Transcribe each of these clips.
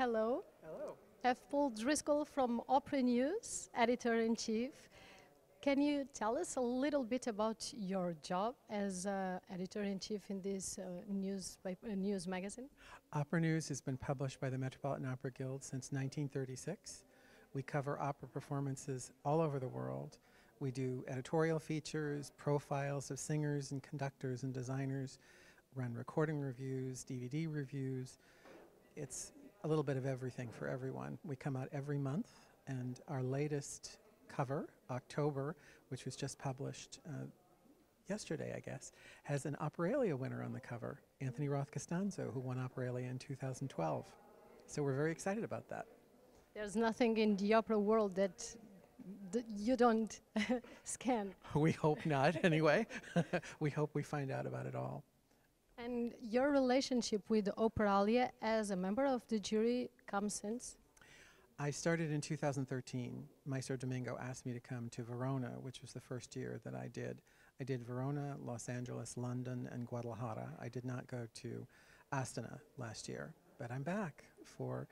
Hello. Hello. Paul Driscoll from Opera News, editor-in-chief. Can you tell us a little bit about your job as editor-in-chief in this news magazine? Opera News has been published by the Metropolitan Opera Guild since 1936. We cover opera performances all over the world. We do editorial features, profiles of singers and conductors and designers, run recording reviews, DVD reviews. It's a little bit of everything for everyone. We come out every month, and our latest cover, October, which was just published yesterday, I guess, has an Operalia winner on the cover, Anthony Roth Costanzo, who won Operalia in 2012. So we're very excited about that. There's nothing in the opera world that you don't scan. We hope not, anyway. We hope we find out about it all. And your relationship with Operalia as a member of the jury comes since? I started in 2013. Maestro Domingo asked me to come to Verona, which was the first year that I did. I did Verona, Los Angeles, London, and Guadalajara. I did not go to Astana last year, but I'm back for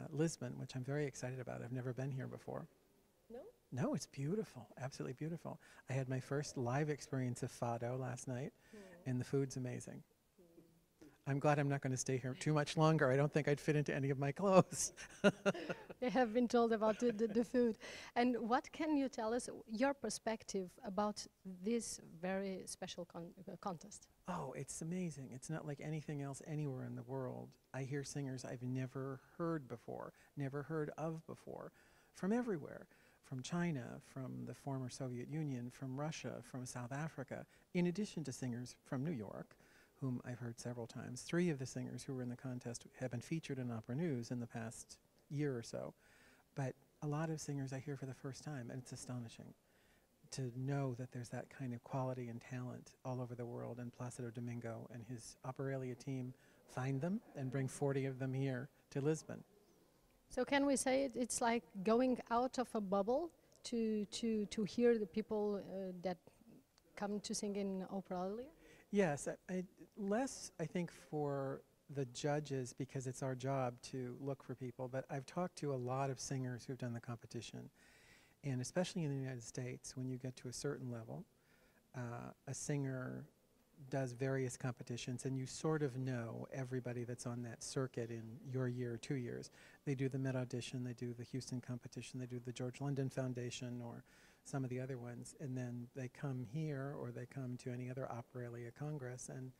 Lisbon, which I'm very excited about. I've never been here before. No? No, it's beautiful, absolutely beautiful. I had my first live experience of Fado last night, and the food's amazing. I'm glad I'm not going to stay here too much longer. I don't think I'd fit into any of my clothes. We have been told about the food. And what can you tell us, your perspective about this very special contest? Oh, it's amazing. It's not like anything else anywhere in the world. I hear singers I've never heard before, never heard of before, from everywhere. From China, from the former Soviet Union, from Russia, from South Africa, in addition to singers from New York, whom I've heard several times. 3 of the singers who were in the contest have been featured in Opera News in the past year or so. But a lot of singers I hear for the first time, and it's astonishing to know that there's that kind of quality and talent all over the world, and Placido Domingo and his Operalia team find them and bring 40 of them here to Lisbon. So can we say it's like going out of a bubble to hear the people that come to sing in Operalia? Yes, less I think for the judges, because it's our job to look for people, but I've talked to a lot of singers who've done the competition, and especially in the United States, when you get to a certain level, a singer does various competitions, and you sort of know everybody that's on that circuit in your year or 2 years. They do the Met Audition, they do the Houston competition, they do the George London Foundation, or some of the other ones, and then they come here or they come to any other Operalia Congress and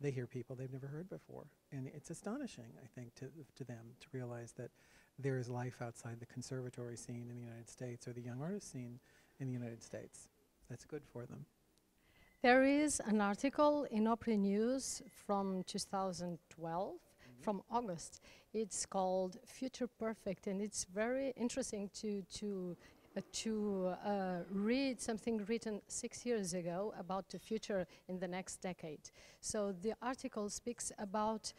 they hear people they've never heard before. And it's astonishing, I think, to them to realize that there is life outside the conservatory scene in the United States or the young artist scene in the United States. That's good for them. There is an article in Opera News from 2012, from August. It's called Future Perfect, and it's very interesting to read something written 6 years ago about the future in the next decade. So the article speaks about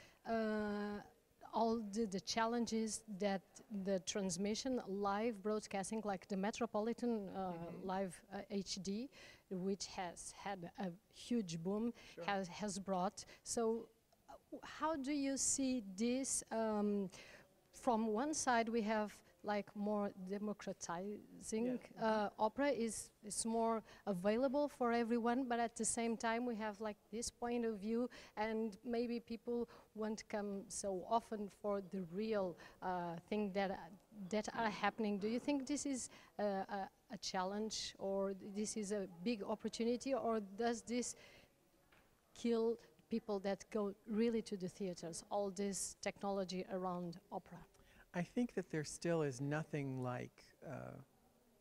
all the challenges that the transmission, live broadcasting, like the Metropolitan Live HD, which has had a huge boom, has brought. So how do you see this? From one side we have like more democratizing opera is more available for everyone, but at the same time we have like this point of view, and maybe people won't come so often for the real thing that are happening. Do you think this is a challenge, or this is a big opportunity, or does this kill people that go really to the theaters, all this technology around opera? I think that there still is nothing like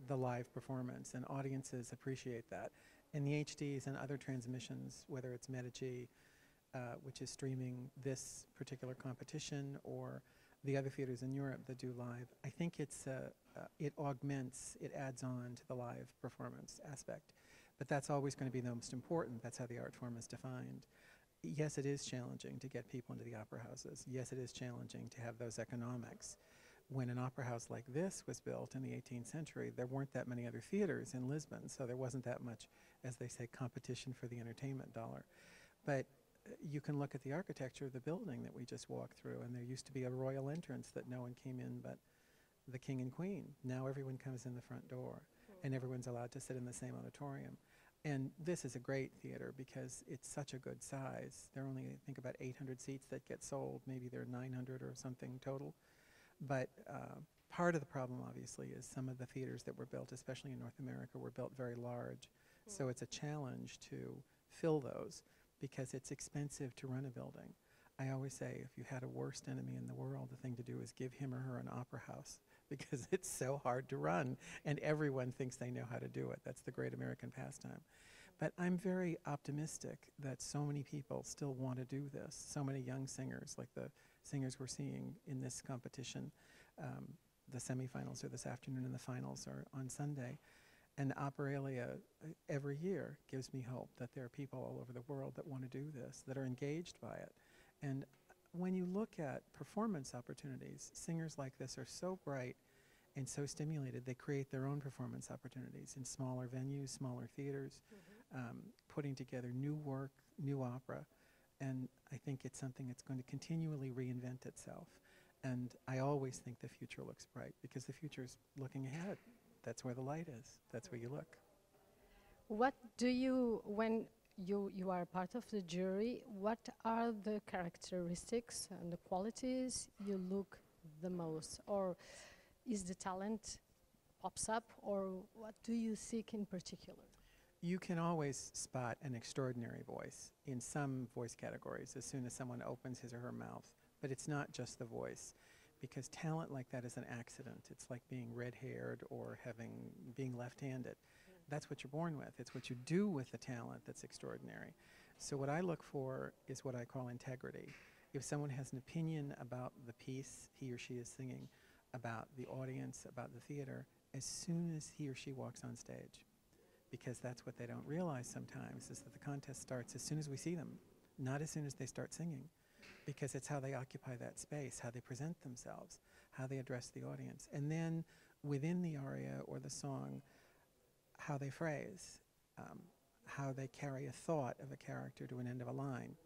the live performance, and audiences appreciate that. And the HDs and other transmissions, whether it's Medici, which is streaming this particular competition, or the other theaters in Europe that do live, I think it augments, it adds on to the live performance aspect. But that's always going to be the most important. That's how the art form is defined. Yes, it is challenging to get people into the opera houses. Yes, it is challenging to have those economics. When an opera house like this was built in the 18th century, there weren't that many other theaters in Lisbon, so there wasn't that much, as they say, competition for the entertainment dollar. But you can look at the architecture of the building that we just walked through, and there used to be a royal entrance that no one came in but the king and queen. Now everyone comes in the front door, and everyone's allowed to sit in the same auditorium. And this is a great theater because it's such a good size. There are only, I think, about 800 seats that get sold. Maybe there are 900 or something total. But part of the problem, obviously, is some of the theaters that were built, especially in North America, were built very large. So it's a challenge to fill those because it's expensive to run a building. I always say if you had a worst enemy in the world, the thing to do is give him or her an opera house because it's so hard to run and everyone thinks they know how to do it. That's the great American pastime. But I'm very optimistic that so many people still want to do this. So many young singers, like the singers we're seeing in this competition. The semifinals are this afternoon and the finals are on Sunday. And Operalia every year gives me hope that there are people all over the world that want to do this, that are engaged by it. And when you look at performance opportunities, singers like this are so bright and so stimulated, they create their own performance opportunities in smaller venues, smaller theaters, putting together new work, new opera. And I think it's something that's going to continually reinvent itself. And I always think the future looks bright because the future's looking ahead. That's where the light is. That's where you look. What do you, when you are part of the jury, what are the characteristics and the qualities you look the most? Or is the talent pops up, or what do you seek in particular? You can always spot an extraordinary voice in some voice categories as soon as someone opens his or her mouth. But it's not just the voice, because talent like that is an accident. It's like being red-haired or being left-handed. That's what you're born with. It's what you do with the talent that's extraordinary. So what I look for is what I call integrity. If someone has an opinion about the piece he or she is singing, about the audience, about the theater, as soon as he or she walks on stage, because that's what they don't realize sometimes, is that the contest starts as soon as we see them, not as soon as they start singing, because it's how they occupy that space, how they present themselves, how they address the audience. And then within the aria or the song, how they phrase, how they carry a thought of a character to an end of a line.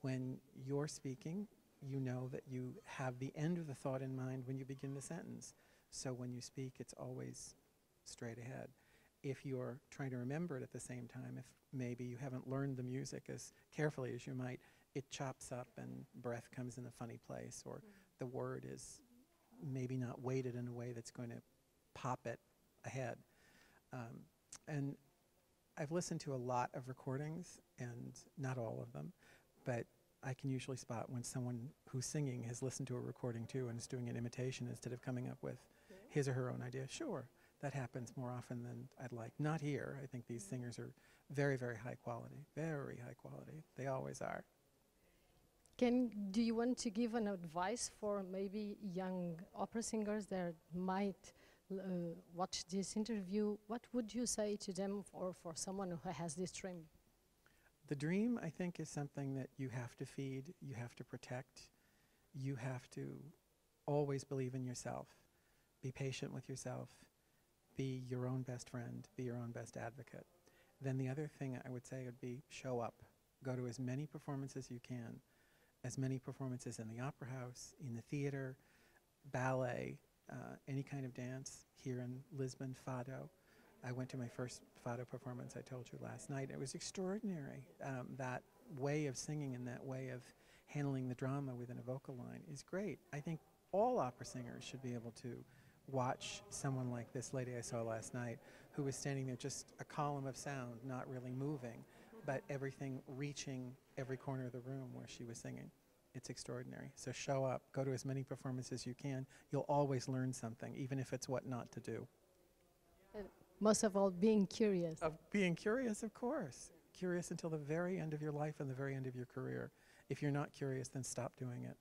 When you're speaking, you know that you have the end of the thought in mind when you begin the sentence. So when you speak, it's always straight ahead. If you're trying to remember it at the same time, if maybe you haven't learned the music as carefully as you might, it chops up and breath comes in a funny place, or the word is maybe not weighted in a way that's going to pop it ahead. And I've listened to a lot of recordings, and not all of them, but I can usually spot when someone who's singing has listened to a recording too and is doing an imitation instead of coming up with his or her own idea. Sure, that happens more often than I'd like. Not here. I think these singers are very, very high quality. Very high quality. They always are. Do you want to give an advice for maybe young opera singers that might watch this interview? What would you say to them, or for someone who has this dream? The dream, I think, is something that you have to feed, you have to protect, you have to always believe in yourself, be patient with yourself, be your own best friend, be your own best advocate. Then the other thing I would say would be show up. Go to as many performances as you can, as many performances in the opera house, in the theater, ballet, any kind of dance. Here in Lisbon, Fado. I went to my first Fado performance, I told you last night. It was extraordinary. That way of singing and that way of handling the drama within a vocal line is great. I think all opera singers should be able to watch someone like this lady I saw last night, who was standing there just a column of sound, not really moving, but everything reaching every corner of the room where she was singing. It's extraordinary. So show up, go to as many performances as you can. You'll always learn something, even if it's what not to do. Most of all, being curious. Of being curious, of course. Curious until the very end of your life and the very end of your career. If you're not curious, then stop doing it.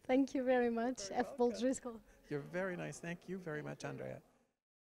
Thank you very much, F. Driscoll. You're very nice. Thank you very much, Andrea.